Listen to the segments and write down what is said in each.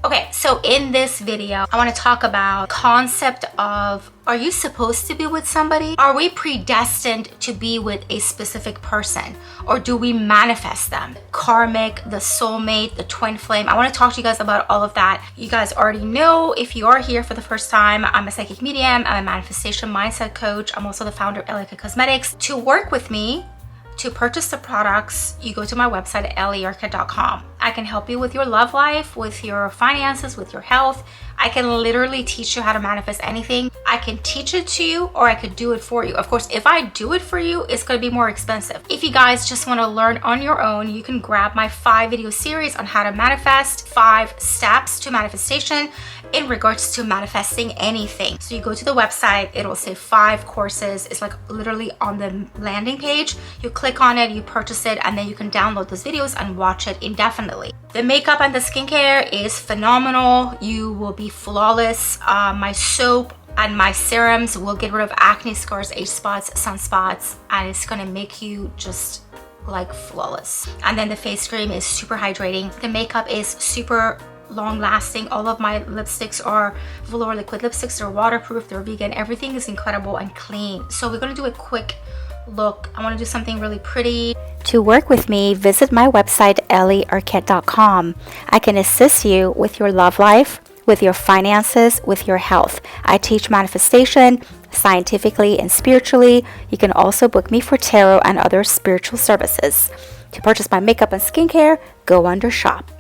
Okay, so in this video, I want to talk about concept of, are you supposed to be with somebody? Are we predestined to be with a specific person? Or do we manifest them? Karmic, the soulmate, the twin flame. I want to talk to you guys about all of that. You guys already know, if you are here for the first time, I'm a psychic medium, I'm a manifestation mindset coach. I'm also the founder of EllieArket Cosmetics. To work with me, to purchase the products, you go to my website at EllieArket.com. I can help you with your love life, with your finances, with your health. I can literally teach you how to manifest anything. I can teach it to you, or I could do it for you. Of course, if I do it for you, it's going to be more expensive. If you guys just want to learn on your own, you can grab my 5-video series on how to manifest, 5 steps to manifestation in regards to manifesting anything. So you go to the website, it'll say 5 courses. It's like literally on the landing page. You click on it, you purchase it, and then you can download those videos and watch it indefinitely. The makeup and the skincare is phenomenal. You will be flawless. My soap and my serums will get rid of acne scars, age spots, sunspots, and it's gonna make you just like flawless. And then the face cream is super hydrating. The makeup is super long lasting. All of my lipsticks are velour liquid lipsticks. They're waterproof, they're vegan. Everything is incredible and clean. So we're gonna do a quick look. I want to do something really pretty. To work with me, visit my website EllieArket.com. I can assist you with your love life, with your finances, with your health. I teach manifestation scientifically and spiritually. You can also book me for tarot and other spiritual services. To purchase my makeup and skincare, go under shop.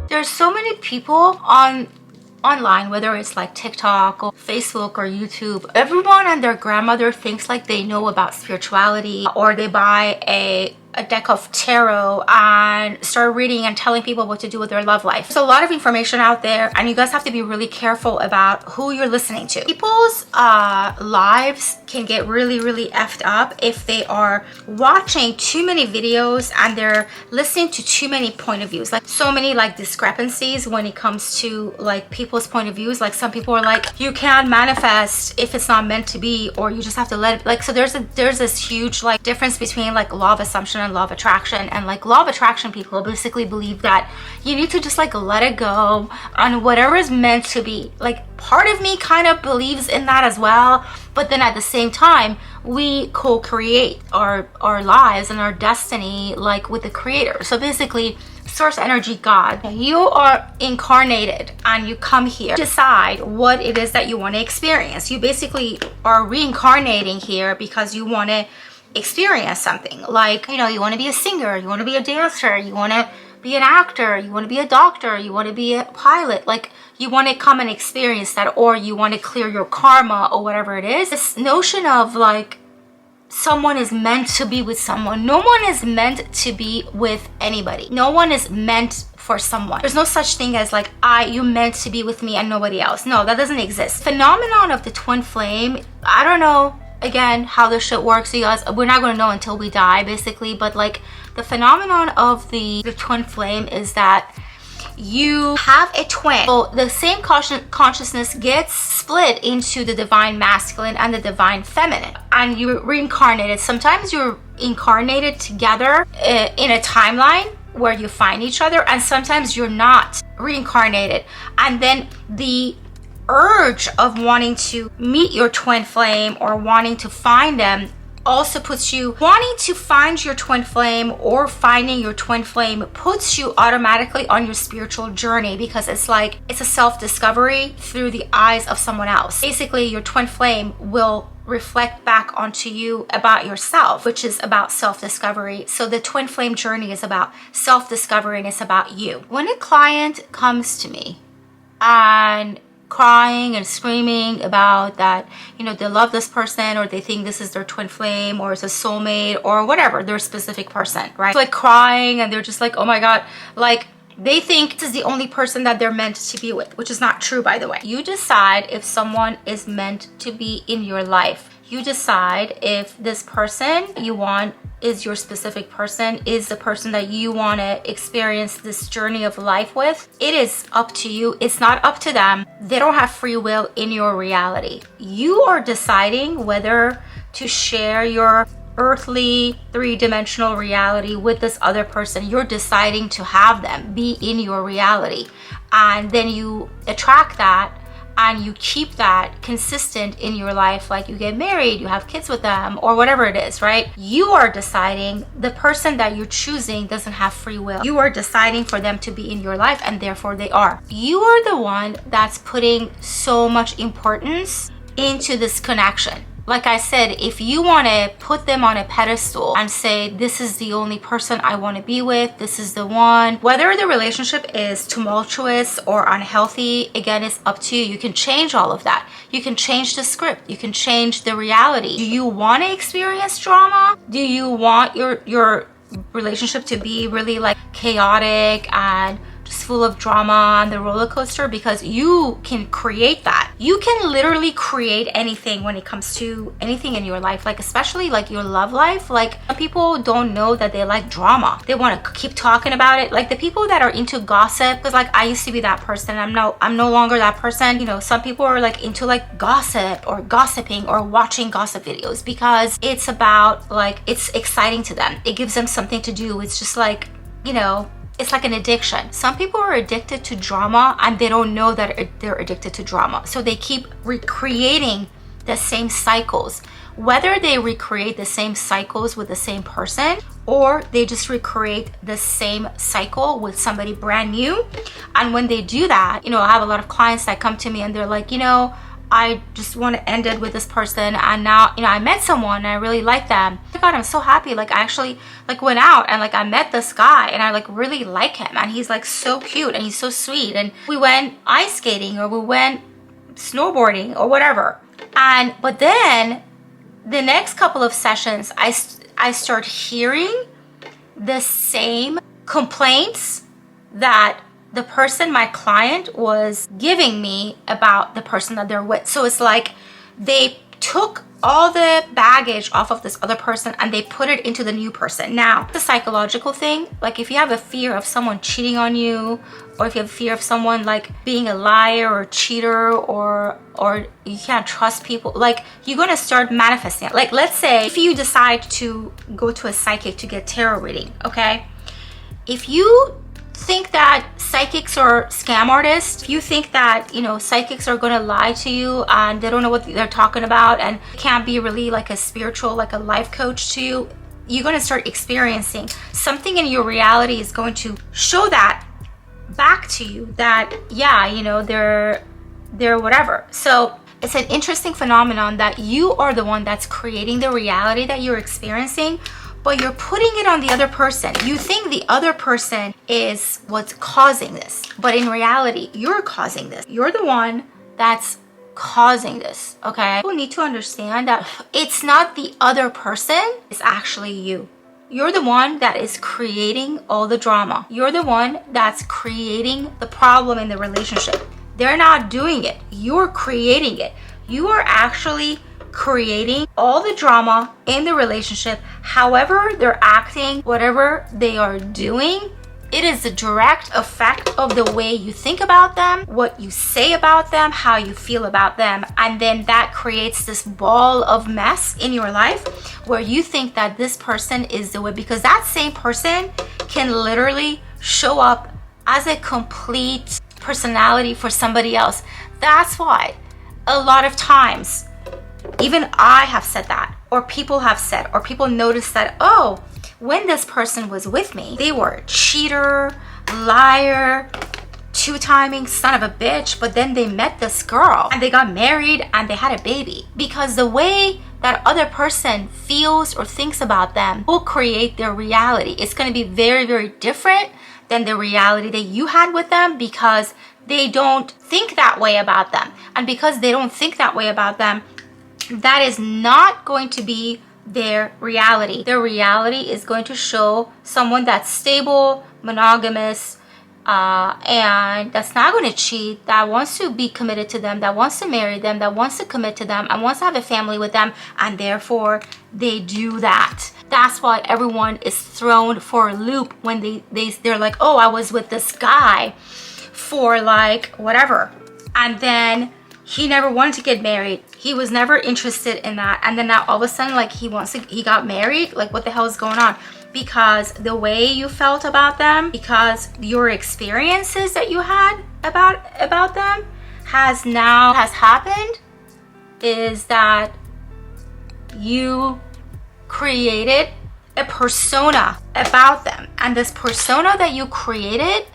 There's so many people online, whether it's like TikTok or Facebook or YouTube. Everyone and their grandmother thinks like they know about spirituality, or they buy a deck of tarot and start reading and telling people what to do with their love life. There's a lot of information out there, and you guys have to be really careful about who you're listening to. People's lives can get really effed up if they are watching too many videos and they're listening to too many point of views. Like so many like discrepancies when it comes to like people's point of views. Like some people are like, you can't manifest if it's not meant to be, or you just have to let it, like, so there's this huge like difference between like law of assumption and law of attraction. And like law of attraction people basically believe that you need to just like let it go on whatever is meant to be. Like part of me kind of believes in that as well, but then at the same time we co-create our lives and our destiny like with the creator. So basically source energy, God, you are incarnated and you come here to decide what it is that you want to experience. You basically are reincarnating here because you want to experience something. Like, you know, you want to be a singer, you want to be a dancer, you want to be an actor, you want to be a doctor, you want to be a pilot. Like you want to come and experience that, or you want to clear your karma or whatever it is. This notion of like someone is meant to be with someone. No one is meant to be with anybody. No one is meant for someone. There's no such thing as like, you meant to be with me and nobody else. No, that doesn't exist. Phenomenon of the twin flame, I don't know again how this shit works, you guys. We're not going to know until we die basically, but like the phenomenon of the twin flame is that you have a twin. So the same consciousness gets split into the divine masculine and the divine feminine, and you're reincarnated. Sometimes you're incarnated together in a timeline where you find each other, and sometimes you're not reincarnated. And then the urge of wanting to meet your twin flame or wanting to find them also puts you wanting to find your twin flame, or finding your twin flame puts you automatically on your spiritual journey, because it's like it's a self-discovery through the eyes of someone else. Basically your twin flame will reflect back onto you about yourself, which is about self-discovery. So the twin flame journey is about self-discovery and it's about you. When a client comes to me and crying and screaming about that, you know, they love this person, or they think this is their twin flame, or it's a soulmate, or whatever, their specific person, right? So like crying, and they're just like, oh my God, like they think this is the only person that they're meant to be with, which is not true, by the way. You decide if someone is meant to be in your life. You decide if this person you want is your specific person, is the person that you want to experience this journey of life with. It is up to you. It's not up to them. They don't have free will in your reality. You are deciding whether to share your earthly three-dimensional reality with this other person. You're deciding to have them be in your reality, and then you attract that and you keep that consistent in your life. Like you get married, you have kids with them, or whatever it is, right? You are deciding. The person that you're choosing doesn't have free will. You are deciding for them to be in your life, and therefore they are. You are the one that's putting so much importance into this connection. Like I said, if you want to put them on a pedestal and say, this is the only person I want to be with, this is the one, whether the relationship is tumultuous or unhealthy, again, it's up to you. You can change all of that. You can change the script. You can change the reality. Do you want to experience drama? Do you want your relationship to be really like chaotic and just full of drama on the roller coaster? Because you can create that. You can literally create anything when it comes to anything in your life, like especially like your love life. Like people don't know that they like drama. They want to keep talking about it. Like the people that are into gossip, because like I used to be that person. I'm no longer that person. You know, some people are like into like gossip or gossiping or watching gossip videos because it's about like, it's exciting to them. It gives them something to do. It's just like, you know, it's like an addiction. Some people are addicted to drama and they don't know that they're addicted to drama. So they keep recreating the same cycles. Whether they recreate the same cycles with the same person or they just recreate the same cycle with somebody brand new. And when they do that, you know, I have a lot of clients that come to me and they're like, you know, I just want to end it with this person, and now, you know, I met someone and I really like them. Oh my God, I'm so happy. Like I actually like went out and like I met this guy and I like really like him, and he's like so cute and he's so sweet, and we went ice skating or we went snowboarding or whatever. And but then the next couple of sessions I start hearing the same complaints that the person, my client, was giving me about the person that they're with. So it's like they took all the baggage off of this other person and they put it into the new person. Now, the psychological thing, like if you have a fear of someone cheating on you, or if you have a fear of someone like being a liar or a cheater, or you can't trust people, like you're gonna start manifesting it. Like let's say if you decide to go to a psychic to get tarot reading, okay? If you think that psychics are scam artists, if you think that, you know, psychics are going to lie to you and they don't know what they're talking about and can't be really like a spiritual, like a life coach to you, you're going to start experiencing something in your reality is going to show that back to you that, yeah, you know, they're whatever. So it's an interesting phenomenon that you are the one that's creating the reality that you're experiencing, but you're putting it on the other person. You think the other person is what's causing this, but in reality, you're causing this. You're the one that's causing this, okay? People need to understand that it's not the other person, it's actually you. You're the one that is creating all the drama. You're the one that's creating the problem in the relationship. They're not doing it. You're creating it. You are actually creating all the drama in the relationship. However they're acting, whatever they are doing, it is a direct effect of the way you think about them, what you say about them, how you feel about them. And then that creates this ball of mess in your life where you think that this person is the way, because that same person can literally show up as a complete personality for somebody else. That's why a lot of times, even I have said that, or people have said, or people notice that, oh, when this person was with me, they were a cheater, liar, two-timing son of a bitch, but then they met this girl and they got married and they had a baby. Because the way that other person feels or thinks about them will create their reality. It's going to be very, very different than the reality that you had with them, because they don't think that way about them. And because they don't think that way about them, that is not going to be their reality. Their reality is going to show someone that's stable, monogamous, and that's not going to cheat, that wants to be committed to them, that wants to marry them, that wants to commit to them, and wants to have a family with them, and therefore they do that. That's why everyone is thrown for a loop when they're like, oh, I was with this guy for like whatever, and then he never wanted to get married, he was never interested in that, and then now all of a sudden like he got married. Like, what the hell is going on? Because the way you felt about them, because your experiences that you had about them has happened, is that you created a persona about them, and this persona that you created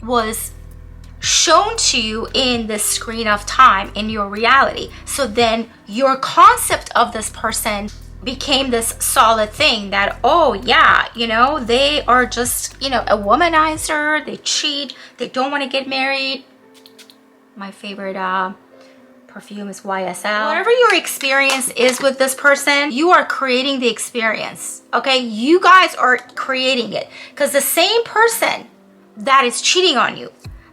was shown to you in the screen of time in your reality. So then your concept of this person became this solid thing that, oh yeah, you know, they are just, you know, a womanizer, they cheat, they don't want to get married. My favorite perfume is YSL. Whatever your experience is with this person, you are creating the experience, okay? You guys are creating it, because the same person that is cheating on you,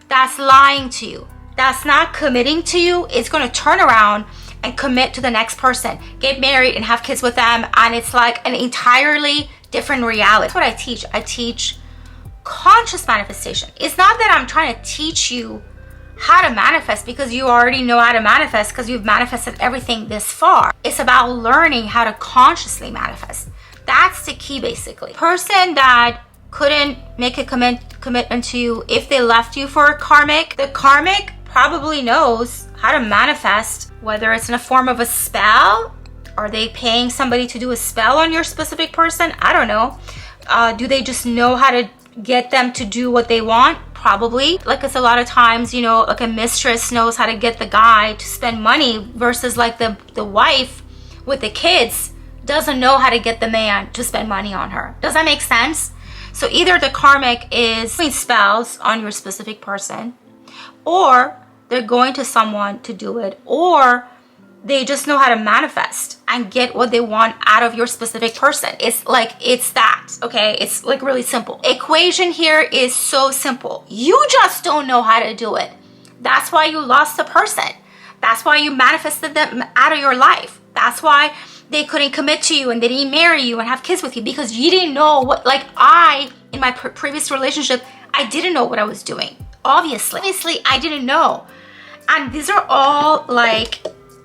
that's lying to you, that's not committing to you, is going to turn around and commit to the next person, get married and have kids with them, and it's like an entirely different reality. That's what I teach. I teach conscious manifestation. It's not that I'm trying to teach you how to manifest because you already know how to manifest because you've manifested everything this far. It's about learning how to consciously manifest. That's the key, basically. Person that couldn't make a commitment to you, if they left you for a karmic, the karmic probably knows how to manifest, whether it's in a form of a spell. Are they paying somebody to do a spell on your specific person? I don't know. Do they just know how to get them to do what they want? Probably. Like, it's a lot of times, you know, like a mistress knows how to get the guy to spend money versus like the wife with the kids doesn't know how to get the man to spend money on her. Does that make sense? So either the karmic is doing spells on your specific person, or they're going to someone to do it, or they just know how to manifest and get what they want out of your specific person. It's like, it's that, okay? It's like really simple. Equation here is so simple. You just don't know how to do it. That's why you lost the person. That's why you manifested them out of your life. That's why they couldn't commit to you and they didn't marry you and have kids with you, because you didn't know what, like in my previous relationship, I didn't know what I was doing. Obviously, I didn't know. And these are all like,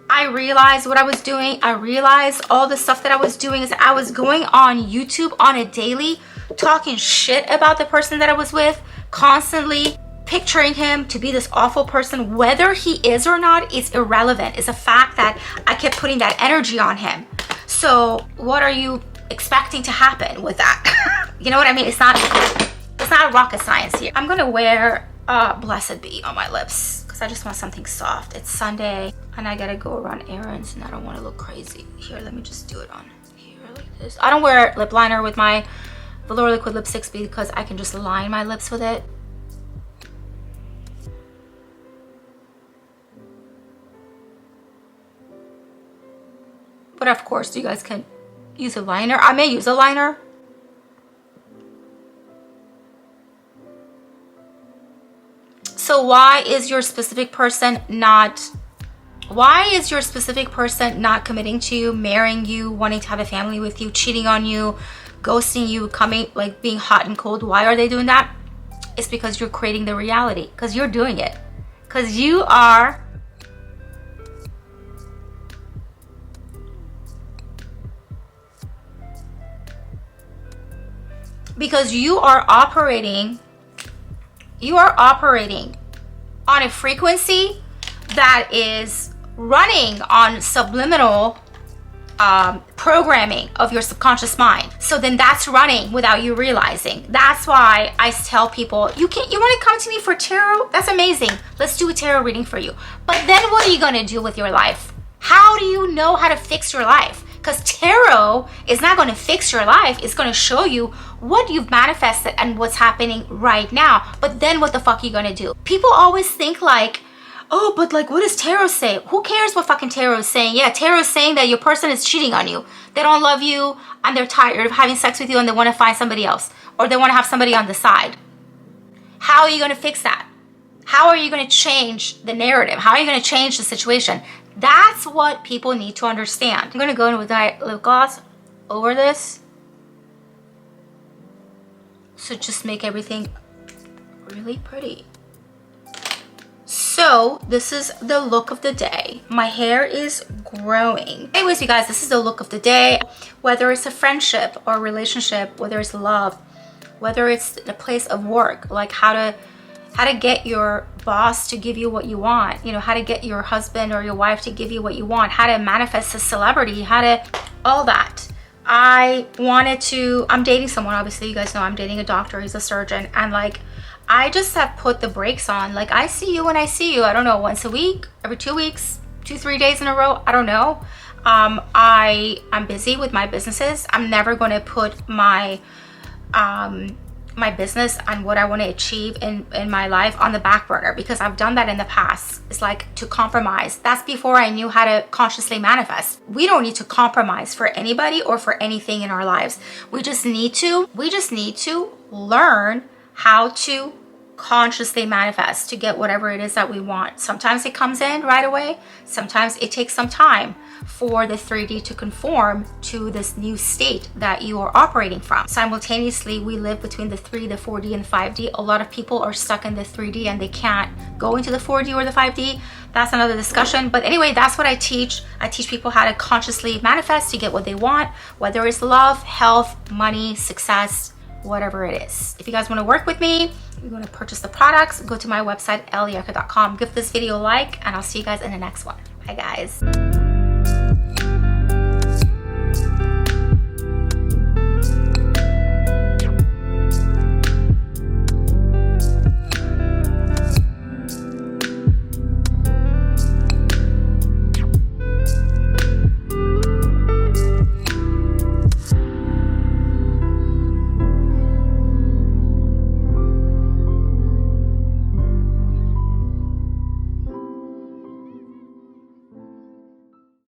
I realized what I was doing. I realized all the stuff that I was doing is I was going on YouTube on a daily, talking shit about the person that I was with, constantly picturing him to be this awful person. Whether he is or not is irrelevant. It's a fact that I kept putting that energy on him. So what are you expecting to happen with that? You know what I mean? It's not rocket science here. I'm gonna wear Blessed Be on my lips because I just want something soft. It's Sunday and I gotta go run errands and I don't want to look crazy. Here, let me just do it on here like this. I don't wear lip liner with my Velour liquid lipsticks because I can just line my lips with it. But of course, you guys can use a liner. I may use a liner. So why is your specific person not committing to you, marrying you, wanting to have a family with you, cheating on you, ghosting you, coming, like being hot and cold? Why are they doing that? It's because you're creating the reality, because you're doing it, because you are operating on a frequency that is running on subliminal programming of your subconscious mind. So then that's running without you realizing. That's why I tell people, you want to come to me for tarot? That's amazing. Let's do a tarot reading for you. But then what are you going to do with your life? How do you know how to fix your life? Because tarot is not going to fix your life. It's going to show you what you've manifested and what's happening right now. But then what the fuck are you going to do? People always think like, oh, but like, what does tarot say? Who cares what fucking tarot is saying? Yeah, tarot is saying that your person is cheating on you. They don't love you and they're tired of having sex with you and they want to find somebody else. Or they want to have somebody on the side. How are you going to fix that? How are you going to change the narrative? How are you going to change the situation? That's what people need to understand. I'm going to go in with my lip gloss over this. So just make everything really pretty. So this is the look of the day. My hair is growing. Anyways, you guys, this is the look of the day. Whether it's a friendship or relationship, whether it's love, whether it's the place of work, like how to get your boss to give you what you want, you know, how to get your husband or your wife to give you what you want, how to manifest a celebrity, all that. I'm dating someone, obviously, you guys know I'm dating a doctor, he's a surgeon, and like, I just have put the brakes on. Like, I see you when I see you, I don't know, once a week, every 2 weeks, 2-3 days in a row, I don't know. I'm busy with my businesses. I'm never going to put my my business and what I want to achieve in my life on the back burner, because I've done that in the past. It's like to compromise. That's before I knew how to consciously manifest. We don't need to compromise for anybody or for anything in our lives. We just need to learn how to consciously manifest to get whatever it is that we want. Sometimes it comes in right away. Sometimes it takes some time for the 3D to conform to this new state that you are operating from. Simultaneously, we live between the 3, the 4D, and 5D. A lot of people are stuck in the 3D and they can't go into the 4D or the 5D. That's another discussion. But anyway, that's what I teach. I teach people how to consciously manifest to get what they want, whether it's love, health, money, success, whatever it is. If you guys want to work with me, you want to purchase the products, go to my website, EllieArket.com. Give this video a like, and I'll see you guys in the next one. Bye, guys.